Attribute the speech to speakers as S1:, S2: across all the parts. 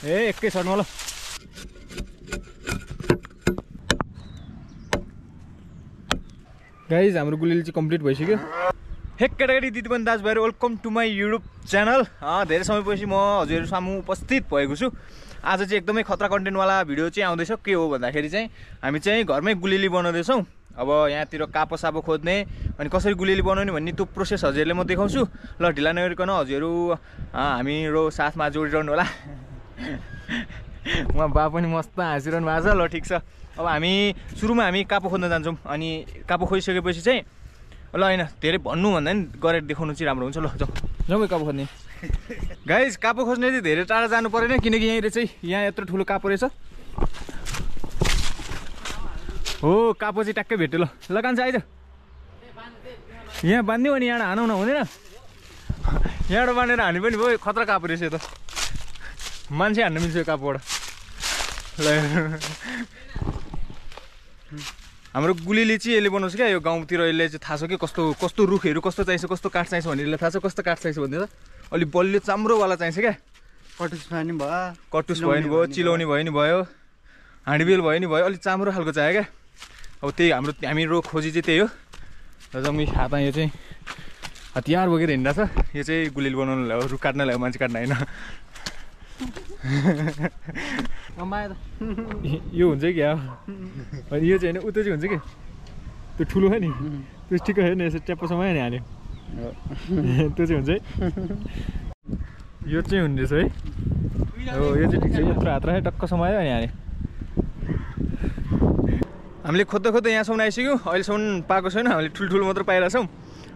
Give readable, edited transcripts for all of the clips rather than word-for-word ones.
S1: एकै सर्टमा ल गाइज हाम्रो गुलिली चाहिँ कम्प्लिट भइसक्यो। हे केटाकेटी दिदीबहिनी दाजुभाइहरू welcome to my YouTube channel. धेरै समयपछि म हजुरहरू सामु उपस्थित भएको छु। आज चाहिँ एकदमै खतरा कन्टेन्टवाला भिडियो चाहिँ आउँदैछ। के हो भन्दाखेरि चाहिँ हामी चाहिँ घरमै गुलिली बनाउँदैछौँ। अब यहाँतिर कापो सापो खोज्ने अनि कसरी गुलिली बनाउने भन्ने त्यो प्रोसेस हजुरहरूले म देखाउँछु। ल ढिला नगरिकन हजुरहरू हामीहरू साथमा जोडिरहनु होला। उहाँ बा पनि मस्त हाँसिरहनु भएको छ। ल ठिक छ, अब हामी सुरुमा हामी कापो खोज्न जान्छौँ। अनि कापो खोजिसकेपछि चाहिँ ल होइन धेरै भन्नु भन्दा नि गरेर देखाउनु चाहिँ राम्रो हुन्छ। ल जाउँ जाउँ कापो खोज्ने। गाइज कापो खोज्ने चाहिँ धेरै टाढा जानु परेन, किनकि यहाँनिर चाहिँ यहाँ यत्रो ठुलो कापो रहेछ। हो कापो चाहिँ ट्याक्कै भेट्यो। ल कान्छ आइज यहाँ बाँध्यो अनि यहाँ हानौँ न हुँदैन। यहाँबाट बाँधेर हाने पनि भयो। खतरा कापो रहेछ यो त, मान्छे हान्न मिल्छ यो कापोबाट। ल हाम्रो गुलिली चाहिँ यसले बनाउँछ क्या। यो गाउँतिर यसले चाहिँ थाहा छ कि कस्तो कस्तो रुखहरू कस्तो चाहिन्छ, कस्तो काठ चाहिन्छ भनेर थाहा छ। कस्तो काठ चाहिन्छ भन्दा अलिक बलियो चाम्रोवाला चाहिन्छ क्या।
S2: कटुस भयो नि भयो,
S1: कटुस भयो नि भयो, चिलाउने भयो नि भयो, हाँडीबेल भयो नि भयो, अलिक चाम्रो खालको चाहियो क्या। अब त्यही हाम्रो खोजी चाहिँ त्यही हो। र जम्मी हातमा यो चाहिँ हतियार बोकेर हिँड्दा छ। यो चाहिँ गुलिली बनाउनु ल्यायो, रुख काट्न ल्यायो, मान्छे काट्न होइन। यो हुन्छ कि अनि यो चाहिँ होइन उतो चाहिँ हुन्छ कि त्यो ठुलो हो नि, त्यो ठिकै होइन। यसो च्याप्पोसम्म नि हाल्यो त्यो चाहिँ हुन्छ है। यो चाहिँ हुने रहेछ है। हो यो चाहिँ ठिक छ। यत्रो हात राख्यो टक्क समायो अनि हाल्यो। हामीले खोज्दा खोज्दा यहाँसम्म आइसक्यौँ। अहिलेसम्म पाएको छैन, हामीले ठुल्ठुलो मात्र पाइरहेछौँ।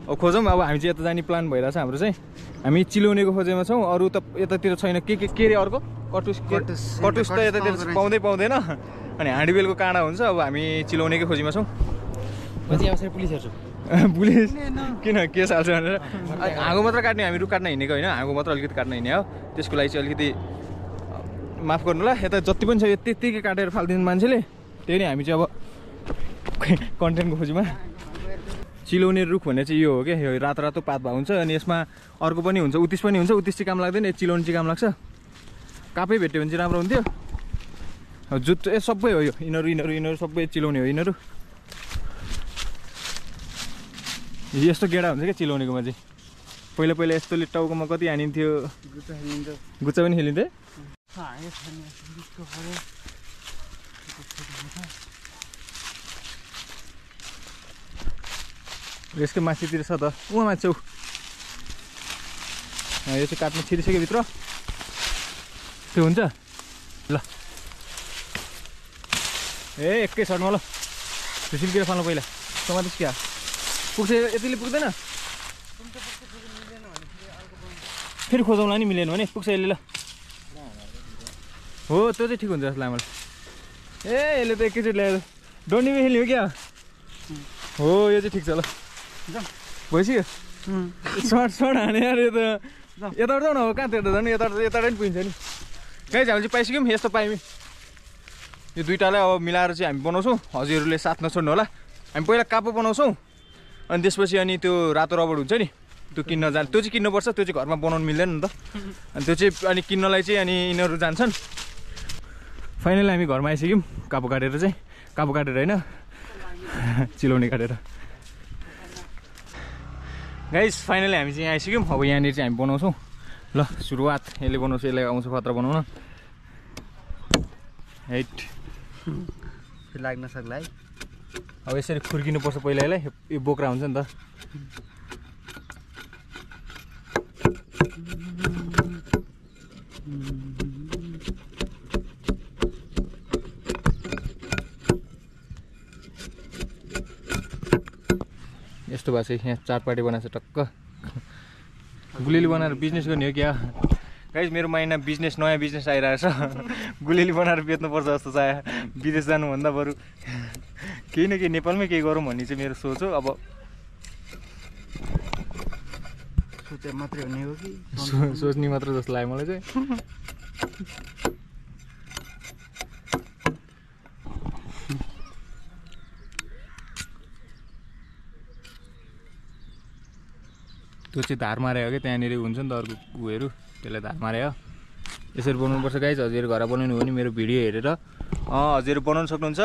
S1: अब खोजौँ। अब हामी चाहिँ यता जाने प्लान भइरहेछ हाम्रो चाहिँ। हामी चिलाउनेको खोजेमा छौँ, अरू त यतातिर छैन। के अरे अर्को कटुस त यतातिर पाउँदैन। अनि हाँडीबेलको काँडा हुन्छ। अब हामी चिलाउनेकै खोजीमा छौँ। पुलिस किन के हाल्छ भनेर हाँगो मात्र काट्ने, हामी रुख काट्न हिँडेको होइन, हाँगो मात्र अलिकति काट्न हिँड्ने हो। त्यसको लागि चाहिँ अलिकति माफ गर्नु ल। यता जति पनि छ त्यत्तिकै काटेर फालिदिनु मान्छेले। त्यही नै हामी चाहिँ अब कन्टेन्टको खोजीमा। चिलाउने रुख भन्ने चाहिँ यो हो क्या। यो रातो रातो पात भएको हुन्छ। अनि यसमा अर्को पनि हुन्छ, उत्तिस पनि हुन्छ। उत्तिस चाहिँ काम लाग्दैन, चिलाउने चाहिँ काम लाग्छ। कापै भेट्यो भने चाहिँ राम्रो हुन्थ्यो। जुट सबै हो यो, यिनीहरू सबै चिलाउने हो। यिनीहरू यस्तो गेडा हुन्छ क्या चिलाउनेकोमा चाहिँ। पहिला यस्तोले टाउकोमा कति हानिन्थ्यो, गुच्चा पनि खेलिन्थ्यो। यसको माथितिर छ त, उहाँ माथि छौ। यो चाहिँ काट्नु छिरिसक्यो भित्र। त्यो हुन्छ ल। एकै सर्टमा ल झुसिमतिर फाल्नु पहिला। समातिस क्या पुग्छ, यतिले पुग्दैन। फेरि खोजौँला नि, मिलेन भने पुग्छ यसले। ल हो त्यो चाहिँ ठिक हुन्छ जस्तो लाग्यो मलाई। यसले त एकैचोटि ल्याएर डन्डी खेल्ने हो क्या। हो यो चाहिँ ठिक छ। ल भइसक्यो। सर्ट हाने यार। यो त यताबाट जाउँ न। हो कहाँ त्यो झन् यताबाट पनि पुगिन्छ नि। कहीँ चाहिँ हामी चाहिँ पाइसक्यौँ। यस्तो पायौँ। यो दुइटालाई अब मिलाएर चाहिँ हामी बनाउँछौँ। हजुरहरूले साथ नछोड्नु होला। हामी पहिला कापो बनाउँछौँ, अनि त्यसपछि अनि त्यो रातो रबड हुन्छ नि, त्यो किन्न जान्छ। त्यो चाहिँ किन्नुपर्छ, त्यो चाहिँ घरमा बनाउनु मिल्दैन नि त। अनि त्यो चाहिँ अनि किन्नलाई चाहिँ अनि यिनीहरू जान्छन्। फाइनली हामी घरमा आइसक्यौँ। कापो काटेर चाहिँ, कापो काटेर होइन चिलाउने काटेर। गाइस फाइनली हामी चाहिँ यहाँ आइसक्यौँ। अब यहाँनिर चाहिँ हामी बनाउँछौँ। ल सुरुवात यसले बनाउँछ, यसलाई आउँछ खतरा बनाउन। हेट
S2: लाग्न सक्ला है।
S1: अब यसरी खुर्किनुपर्छ पहिला यसलाई। यो बोक्रा हुन्छ नि त। यस्तो भएको छ। यहाँ चारपाटी बनाएको छ टक्क। गुलिली बनाएर बिजनेस गर्ने हो क्या गाइस। मेरो माइन्डमा बिजनेस, नयाँ बिजनेस आइरहेछ। गुलिली बनाएर बेच्नुपर्छ जस्तो छ। विदेश जानुभन्दा बरु केही न केही नेपालमै केही गरौँ भन्ने चाहिँ मेरो सोच हो। अब
S2: सोचे मात्रै हुने हो कि
S1: सोच्ने मात्र जस्तो लाग्यो मलाई चाहिँ। त्यो चाहिँ धार मारे हो कि त्यहाँनिर हुन्छ नि त अर्को उयोहरू, त्यसलाई धार मारे हो। यसरी बनाउनुपर्छ गाइज। हजुर घर बनाउनु हो भने मेरो भिडियो हेरेर हजुर बनाउन सक्नुहुन्छ।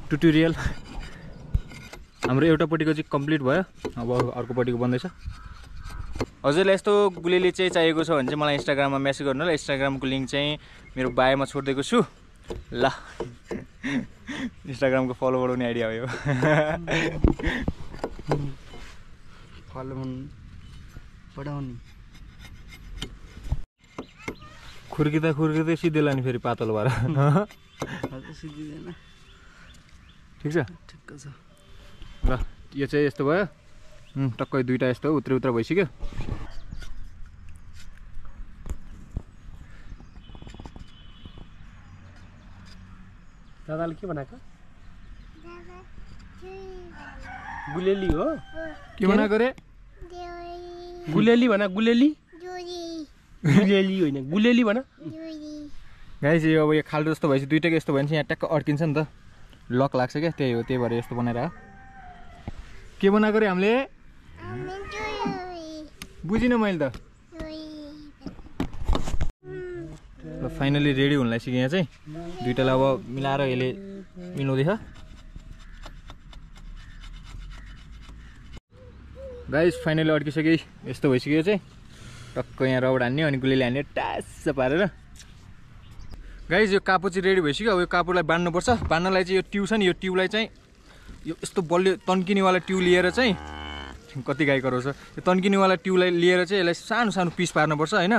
S1: ट्युटोरियल हाम्रो एउटापट्टिको चाहिँ कम्प्लिट भयो, अब अर्कोपट्टिको बन्दैछ। हजुरलाई यस्तो गुलेली चाहिँ चाहिएको छ भने चाहिँ मलाई इन्स्टाग्राममा मेसेज गर्नु ल। इन्स्टाग्रामको लिङ्क चाहिँ मेरो बायोमा छोडिदिएको छु ल। इन्स्टाग्रामको फलो बढाउने आइडिया हो यो।
S2: फलो बढाउने
S1: खुर्किँदै सिधै लाने फेरि पातलो भएर
S2: सिधिँदैन।
S1: ठिक छ
S2: ठिक्क छ
S1: ल। यो चाहिँ यस्तो भयो, टक्कै दुईवटा यस्तो उत्रै भइसक्यो।
S3: दादाले के बनाएको? गुलेली हो।
S1: के बनाएको रे?
S3: गुलेली भन। गुलेली गुलेली होइन, गुलेली भन।
S1: गाइस यो अब यो खाल्डो जस्तो भएपछि दुइटाको यस्तो भयो भने चाहिँ यहाँ ट्याक्क अड्किन्छ नि त, लक लाग्छ क्या, त्यही हो। त्यही भएर यस्तो बनाएर के बनाएको रे हामीले? बुझिनँ मैले त। ल फाइनली रेडी हुन लागिसक्यो यहाँ चाहिँ। दुइटालाई अब मिलाएर यसले मिलाउँदैछ। गाइस फाइनली अड्किसक्यो, यस्तो भइसक्यो चाहिँ। टक्क यहाँ रबड हान्ने अनि गुलेली हान्ने टास्स पारेर। गाइस यो कापु चाहिँ रेडी भइसक्यो। अब यो कापुलाई बाँध्नुपर्छ। बाँध्नलाई चाहिँ यो ट्युब छ नि, यो ट्युबलाई चाहिँ यो यस्तो बलियो तन्किनेवाला ट्युब लिएर चाहिँ, कति गाई कराउँछ, यो तन्किनेवाला ट्युबलाई लिएर चाहिँ यसलाई सानो सानो पिस पार्नुपर्छ होइन।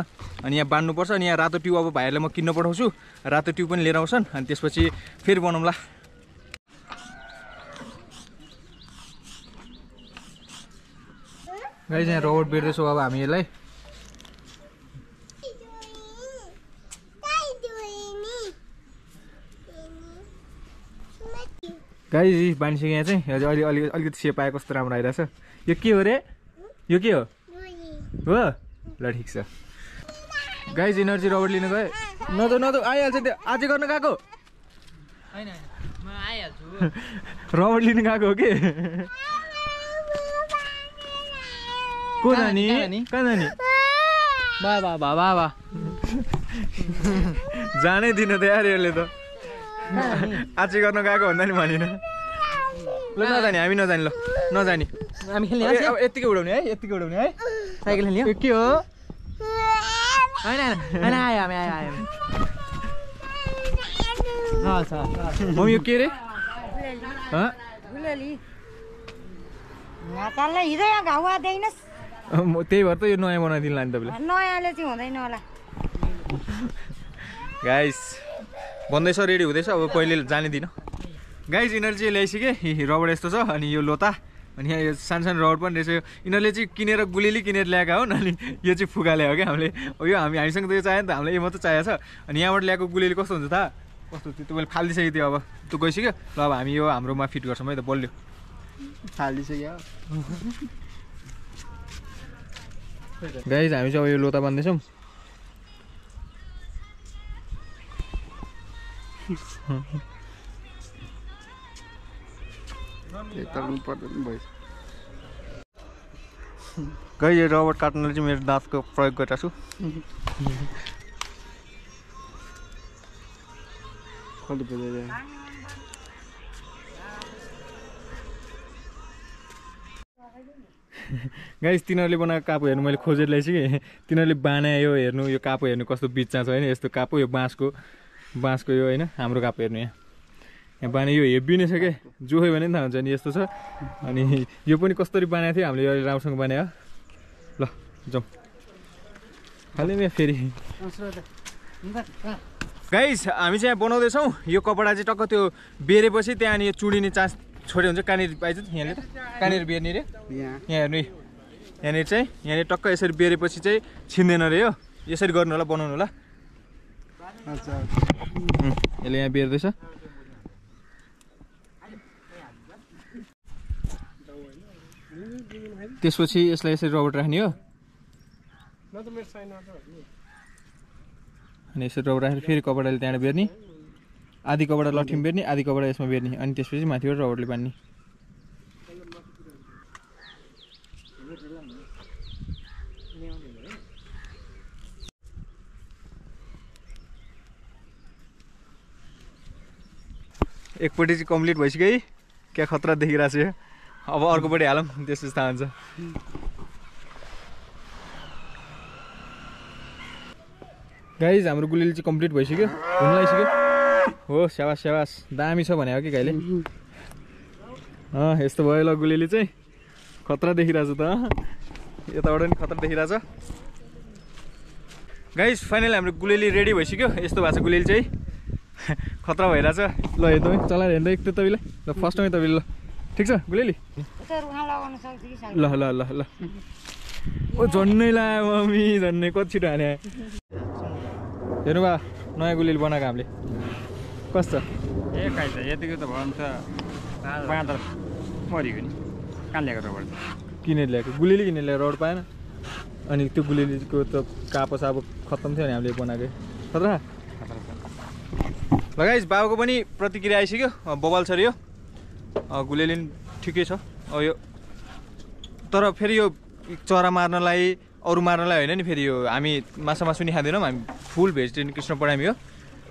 S1: अनि यहाँ बाँध्नुपर्छ। अनि यहाँ रातो ट्युब अब भाइहरूलाई म किन्न पठाउँछु, रातो ट्युब पनि लिएर आउँछन्। अनि त्यसपछि फेरि बनाउँला। गाइस यहाँ रबड बेर्दैछौँ अब हामी यसलाई। गाइस बानिसक्यो यहाँ चाहिँ। अहिले अलिकति सेप आएको कस्तो राम्रो आइरहेछ। यो के हो रे? यो के हो? हो ल ठिक छ। गाइस इनर्जी रबड लिनु गए। नदो आइहाल्छ त्यो। आज गर्न गएको रबड लिनु गएको हो कि? को जानी? कहाँ जाने?
S3: बाबा
S1: जानै दिन त यार यसले त। आज गर्न गएको भन्दा नि भनिन। ल नजाने हामी, नजाने। ल नजाने
S3: हामी खेल्ने
S1: अब यतिकै उडाउने है, यतिकै उडाउने है।
S3: साइकल खेल्ने
S1: यो के हो?
S3: होइन आयो हामी आयो।
S1: म यो के रे? त्यही भएर त यो नयाँ बनाइदिनु लाने तपाईँले।
S4: नयाँले चाहिँ हुँदैन होला।
S1: गाइस बन्दैछ, रेडी हुँदैछ। अब पहिले जाने दिन। गाइस यिनीहरू चाहिँ ल्याइसके रबड यस्तो छ। अनि यो लोता, अनि यहाँ यो सानो सानो रबड पनि रहेछ। यिनीहरूले चाहिँ किनेर गुलेली किनेर ल्याएका हुन्। अनि यो चाहिँ फुगा ल्यायो क्या हामीले। यो हामीसँग त यो चाहियो नि त, हामीलाई यो मात्रै चाहिएको छ। अनि यहाँबाट ल्याएको गुलेली कस्तो हुन्छ थाहा? कस्तो त्यो मैले फालिदिइसकेको थियो। अब त्यो गइसक्यो। ल अब हामी यो हाम्रोमा फिट गर्छौँ है त, बलियो
S2: फालिसक्यो।
S1: गाइस हामी चाहिँ अब यो लोता बान्दैछौँ। गाइस यो रबड काट्नलाई चाहिँ मेरो दाँतको प्रयोग गरेको छु। गाइस तिनीहरूले बनाएको कापु हेर्नु मैले खोजेर ल्याइसकेँ। तिनीहरूले बनायो हेर्नु, यो कापु हेर्नु कस्तो बिच्चा छ होइन। यस्तो कापु यो बाँसको यो होइन। हाम्रो कापु हेर्नु यहाँ बाने यो हेभी नै छ क्या। जोख्यो भने पनि थाहा हुन्छ नि यस्तो छ। अनि यो पनि कसरी बनाएको थियो हामीले, यो राम्रोसँग बनायो। ल जाउँ खालि म फेरि। गाइस हामी चाहिँ यहाँ बनाउँदैछौँ। यो कपडा चाहिँ टक्क त्यो बेरेपछि त्यहाँ अनि यो चुडिने चान्स छोडे हुन्छ। कहाँनिर पाइन्छ यहाँनिर, कहाँनिर बेर्ने रे? यहाँ हेर्नु यहाँनिर चाहिँ, यहाँनिर टक्क यसरी बेरेपछि चाहिँ छिन्दैन रे। यो यसरी गर्नु होला, बनाउनु होला। यसले यहाँ बेर्दैछ। त्यसपछि यसलाई यसरी रबड राख्ने हो। अनि यसरी रबड राखेर फेरि कपडाले त्यहाँबाट बेर्ने। आधी कपडा लट्ठीमा बेर्ने, आधी कपडा यसमा बेर्ने। अनि त्यसपछि माथिबाट रबडले बान्ने। एकपट्टि चाहिँ कम्प्लिट भइसक्यो है क्या खतरा देखिरहेको छु अब अर्कोपट्टि हालौँ त्यसपछि थाहा हुन्छ गाइज हाम्रो गुलिली चाहिँ कम्प्लिट भइसक्यो हुन लागिसक्यो हो स्याबास स्याबास दामी छ भने हो कि गाईले यस्तो भयो ल गुलिली चाहिँ खतरा देखिरहेको छ त यताबाट नि खतरा देखिरहेछ गाइज फाइनली हाम्रो गुलिली रेडी भइसक्यो यस्तो भएको छ गुलिली चाहिँ खतरा भइरहेछ ल हेर्दै चलाएर हेर्दै एक तपाईँलाई ल फर्स्टमै तपाईँले ल ठिक छ गुलिली ल ल ल ल ओ झन्नै लायो मम्मी झन्नै कति छिटो हाने हेर्नु बा नयाँ गुलिली बनाएको हामीले कस्तो
S4: ए खाइछ यतिको त भयो नि त बाँदर मरियो नि कहाँ ल्याएको रड
S1: किनेर ल्याएको गुलिली किनेर ल्याएको रड पाएन अनि त्यो गुलिलीको त कापो सापो खत्तम थियो नि हामीले बनाएकै खतरा लगाइस बाबुको पनि प्रतिक्रिया आइसक्यो बबाल छ यो गुलिली ठिकै छ यो तर फेरि यो चरा मार्नलाई अरू मार्नलाई होइन नि फेरि यो हामी माछा मासु नि खाँदैनौँ हामी फुल भेजिटेरियन कृष्ण पढामी हो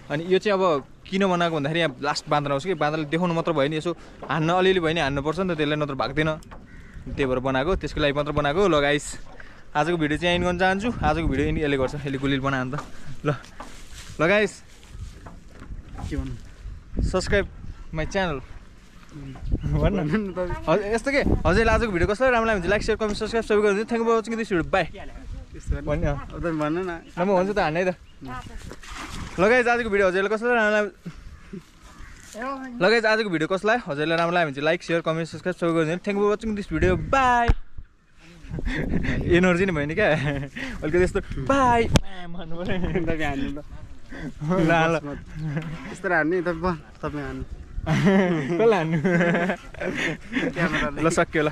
S1: अनि यो चाहिँ अब किन बनाएको भन्दाखेरि यहाँ लास्ट बाँदर आउँछ कि बाँदरले देखाउनु मात्र भयो नि यसो हान्न अलिअलि भयो नि हान्नुपर्छ नि त त्यसलाई नत्र भाग्दैन त्यही भएर बनाएको त्यसको लागि मात्र बनाएको ल गाइस आजको भिडियो चाहिँ एन्ड गर्न चाहन्छु आजको भिडियो यसले गर्छ यसले गुलिली बनायो नि त ल गाइस
S2: के भन्नु
S1: सब्सक्राइब माई च्यानल भन्नु हजुर यस्तो के हजुरले आजको भिडियो कसलाई राम्रो लाग्यो लाइक सेयर कमेन्ट सब्सक्राइब सबै गर्नु thank for watching this video bye भन्नु
S2: भन्नु न
S1: म भन्छु त हान्नै त लगाइज आजको भिडियो हजुरलाई कसलाई राम्रो लाग्यो लगाइज आजको भिडियो कसलाई हजुरलाई राम्रो लाग्यो भने चाहिँ लाइक सेयर कमेन्ट सब्सक्राइब सबै गर्नु thank for watching this video bye energy नै भयो नि क्या अलिकति यस्तो बाई भन्नु पऱ्यो
S2: तपाईँ हान्नु ल
S1: ल
S2: यस्तो हान्ने तपाईँ हान्नु
S1: कसलाई हान्नु ल सक्यो ल